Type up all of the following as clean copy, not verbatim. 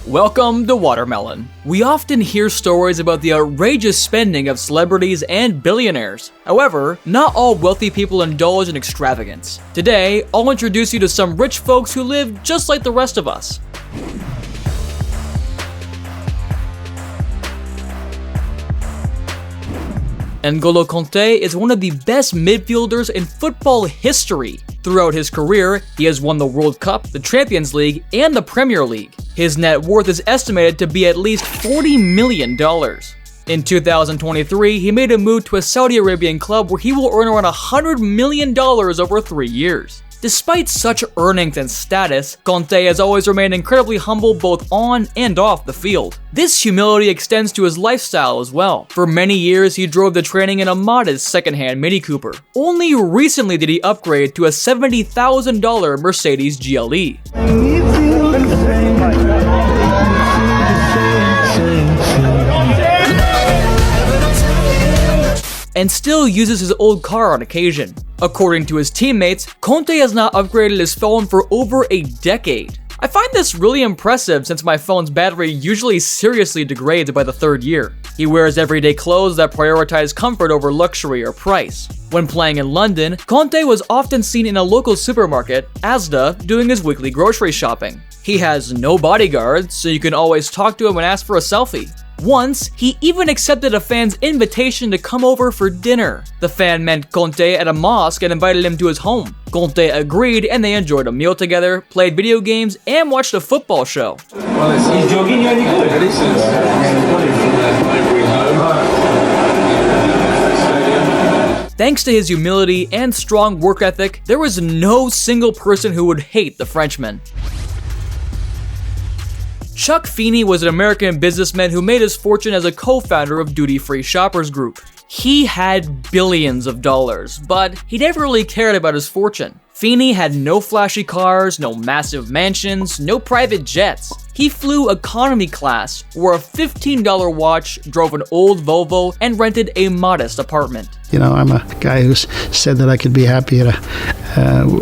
Welcome to Watermelon. We often hear stories about the outrageous spending of celebrities and billionaires. However, not all wealthy people indulge in extravagance. Today, I'll introduce you to some rich folks who live just like the rest of us. N'Golo Conte is one of the best midfielders in football history. Throughout his career, he has won the World Cup, the Champions League, and the Premier League. His net worth is estimated to be at least $40 million. In 2023, he made a move to a Saudi Arabian club where he will earn around $100 million over 3 years. Despite such earnings and status, Conte has always remained incredibly humble both on and off the field. This humility extends to his lifestyle as well. For many years, he drove the training in a modest second-hand Mini Cooper. Only recently did he upgrade to a $70,000 Mercedes GLE. And still uses his old car on occasion. According to his teammates, Conte has not upgraded his phone for over a decade. I find this really impressive since my phone's battery usually seriously degrades by the 3rd year. He wears everyday clothes that prioritize comfort over luxury or price. When playing in London, Conte was often seen in a local supermarket, Asda, doing his weekly grocery shopping. He has no bodyguards, so you can always talk to him and ask for a selfie. Once, he even accepted a fan's invitation to come over for dinner. The fan met Conte at a mosque and invited him to his home. Conte agreed and they enjoyed a meal together, played video games, and watched a football show. Thanks to his humility and strong work ethic, there was no single person who would hate the Frenchman. Chuck Feni was an American businessman who made his fortune as a co-founder of duty-free shoppers group. He had billions of dollars, but he never really cared about his fortune. Feni had no flashy cars, no massive mansions, no private jets. He flew economy class, wore a $15 watch, drove an old Volvo, and rented a modest apartment. You know, I'm a guy who's said that I could be happy at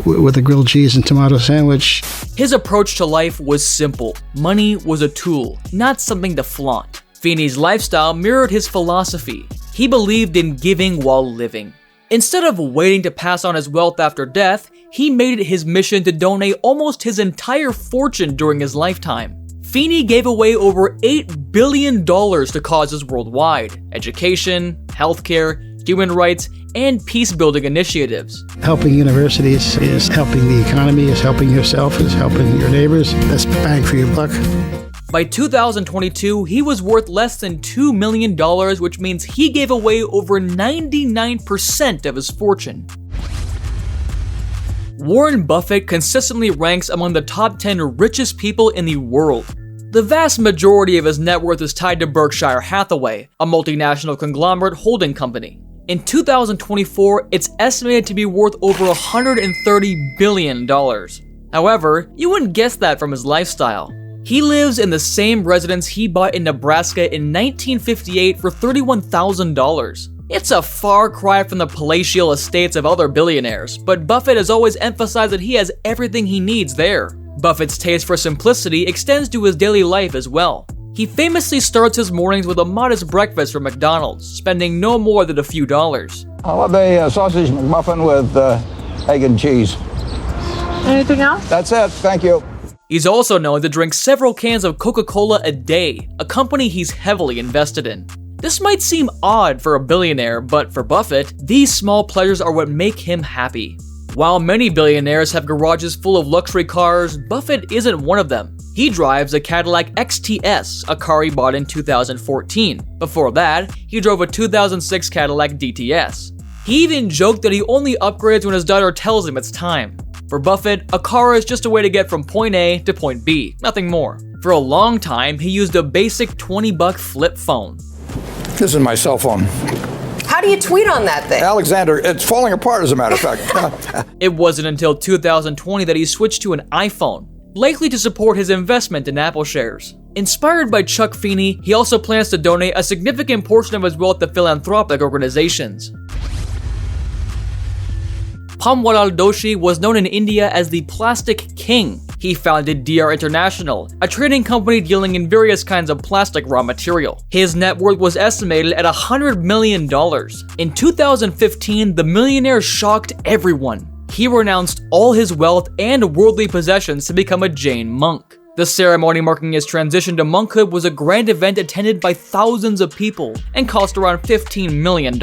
with a grilled cheese and tomato sandwich. His approach to life was simple. Money was a tool, not something to flaunt. Feni's lifestyle mirrored his philosophy. He believed in giving while living. Instead of waiting to pass on his wealth after death, he made it his mission to donate almost his entire fortune during his lifetime. Feni gave away over $8 billion to causes worldwide: education, healthcare, human rights, and peace-building initiatives. Helping universities is helping the economy, is helping yourself, is helping your neighbors. That's bang for your buck. By 2022, he was worth less than $2 million, which means he gave away over 99% of his fortune. Warren Buffett consistently ranks among the top 10 richest people in the world. The vast majority of his net worth is tied to Berkshire Hathaway, a multinational conglomerate holding company. In 2024, it's estimated to be worth over $130 billion. However, you wouldn't guess that from his lifestyle. He lives in the same residence he bought in Nebraska in 1958 for $31,000. It's a far cry from the palatial estates of other billionaires, but Buffett has always emphasized that he has everything he needs there. Buffett's taste for simplicity extends to his daily life as well. He famously starts his mornings with a modest breakfast from McDonald's, spending no more than a few dollars. I'll have a sausage McMuffin with egg and cheese. Anything else? That's it, thank you. He's also known to drink several cans of Coca-Cola a day, a company he's heavily invested in. This might seem odd for a billionaire, but for Buffett, these small pleasures are what make him happy. While many billionaires have garages full of luxury cars, Buffett isn't one of them. He drives a Cadillac XTS, a car he bought in 2014. Before that, he drove a 2006 Cadillac DTS. He even joked that he only upgrades when his daughter tells him it's time. For Buffett, a car is just a way to get from point A to point B, nothing more. For a long time, he used a basic $20 flip phone. This is my cell phone. How do you tweet on that thing? Alexander, it's falling apart as a matter of fact. It wasn't until 2020 that he switched to an iPhone, likely to support his investment in Apple shares. Inspired by Chuck Feni, he also plans to donate a significant portion of his wealth to philanthropic organizations. Pamwaral Doshi was known in India as the Plastic King. He founded DR International, a trading company dealing in various kinds of plastic raw material. His net worth was estimated at $100 million. In 2015, the millionaire shocked everyone. He renounced all his wealth and worldly possessions to become a Jain monk. The ceremony marking his transition to monkhood was a grand event attended by thousands of people and cost around $15 million.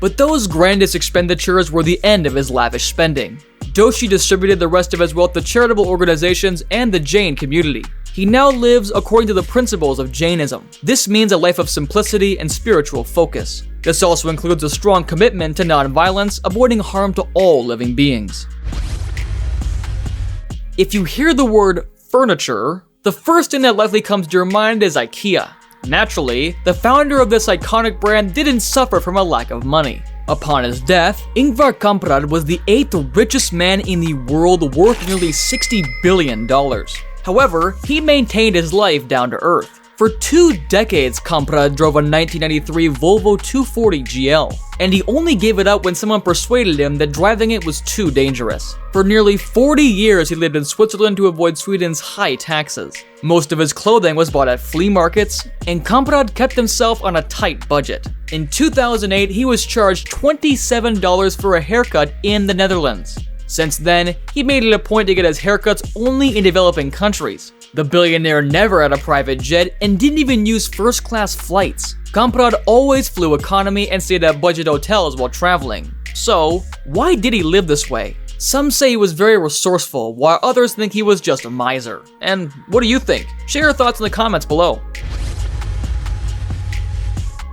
But those grandest expenditures were the end of his lavish spending. Doshi distributed the rest of his wealth to charitable organizations and the Jain community. He now lives according to the principles of Jainism. This means a life of simplicity and spiritual focus. This also includes a strong commitment to non-violence, avoiding harm to all living beings. If you hear the word furniture, the first thing that likely comes to your mind is Ikea. Naturally, the founder of this iconic brand didn't suffer from a lack of money. Upon his death, Ingvar Kamprad was the 8th richest man in the world, worth nearly $60 billion. However, he maintained his life down to earth. For 2 decades, Kamprad drove a 1993 Volvo 240 GL, and he only gave it up when someone persuaded him that driving it was too dangerous. For nearly 40 years, he lived in Switzerland to avoid Sweden's high taxes. Most of his clothing was bought at flea markets, and Kamprad kept himself on a tight budget. In 2008, he was charged $27 for a haircut in the Netherlands. Since then, he made it a point to get his haircuts only in developing countries. The billionaire never had a private jet and didn't even use first-class flights. Kamprad always flew economy and stayed at budget hotels while traveling. So, why did he live this way? Some say he was very resourceful, while others think he was just a miser. And what do you think? Share your thoughts in the comments below.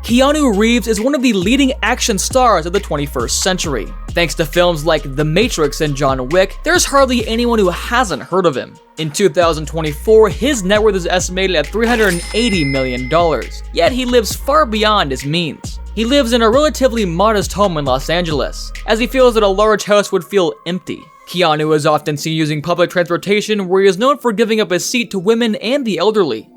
Keanu Reeves is one of the leading action stars of the 21st century. Thanks to films like The Matrix and John Wick, there's hardly anyone who hasn't heard of him. In 2024, his net worth is estimated at $380 million, yet he lives far beyond his means. He lives in a relatively modest home in Los Angeles, as he feels that a large house would feel empty. Keanu is often seen using public transportation, where he is known for giving up his seat to women and the elderly.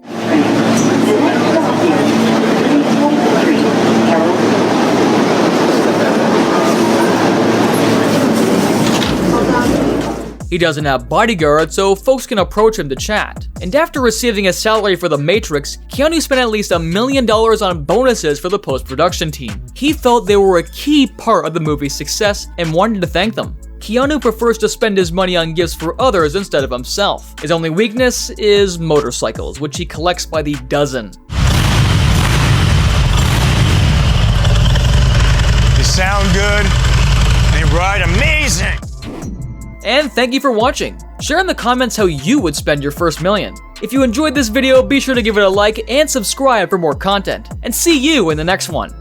He doesn't have bodyguards, so folks can approach him to chat. And after receiving a salary for The Matrix, Keanu spent at least $1 million on bonuses for the post-production team. He felt they were a key part of the movie's success and wanted to thank them. Keanu prefers to spend his money on gifts for others instead of himself. His only weakness is motorcycles, which he collects by the dozen. They sound good, they ride amazing! And thank you for watching. Share in the comments how you would spend your first million. If you enjoyed this video, be sure to give it a like and subscribe for more content. And see you in the next one.